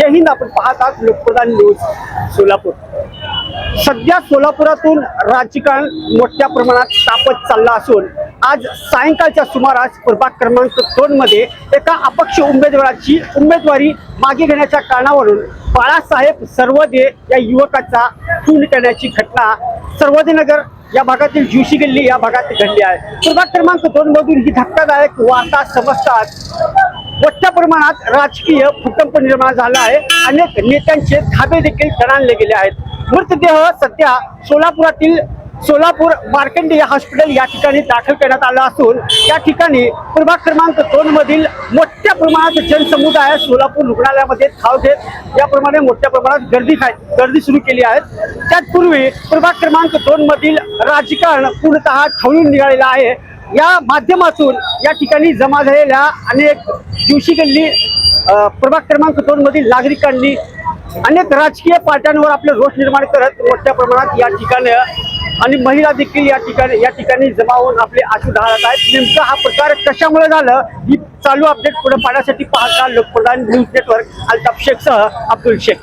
जय हिंद. आपण पाहत आहात लोकप्रधान न्यूज सोलापूर. सध्या सोलापुरातून राजकारण मोठ्या प्रमाणात तापत चालला असून आज सायंकाळच्या सुमारास प्रभाग क्रमांक 2 मध्ये एका अपक्ष उमेदवाराची उमेदवारी मागे घेण्याच्या कारणावरून बाळासाहेब सर्वदे या युवकाचा खून करण्याची घटना सर्वदे नगर या भागातील जोशी गल्ली या भागात घडली आहे. प्रभाग क्रमांक 2 मधून ही धक्कादायक वार्ता समजतात मोठ्या प्रमाणात राजकीय भूकंप निर्माण झाला आहे. अनेक नेत्यांचे धाबे देखील दणाणले गेले आहेत. मृतदेह सध्या सोलापुरातील सोलापूर मार्कंडेय हॉस्पिटल या ठिकाणी दाखल करण्यात आला असून या ठिकाणी प्रभाग क्रमांक 2 मधील मोठ्या प्रमाणात जनसमुदाय सोलापूर रुग्णालयामध्ये धाव घेत याप्रमाणे मोठ्या प्रमाणात गर्दी सुरू केली आहे. त्यापूर्वी प्रभाग क्रमांक 2 मधील राजकारण पूर्णतः ढवळून निघालेलं आहे. या माध्यमातून या ठिकाणी जमा झालेल्या अनेक जोशी गल्ली प्रभाग क्रमांक 2 मधील नागरिकांनी अनेक राजकीय पार्ट्यांवर आपले रोष निर्माण करत मोठ्या प्रमाणात या ठिकाणी आणि महिला देखील या ठिकाणी जमा होऊन आपले आशू ढाळत आहेत. नेमका हा प्रकार कशामुळे झालं ही चालू अपडेट पुढे पाहण्यासाठी पाहता लोकप्रधान न्यूज नेटवर्क अल्ताफ शेख सह अब्दुल शेख.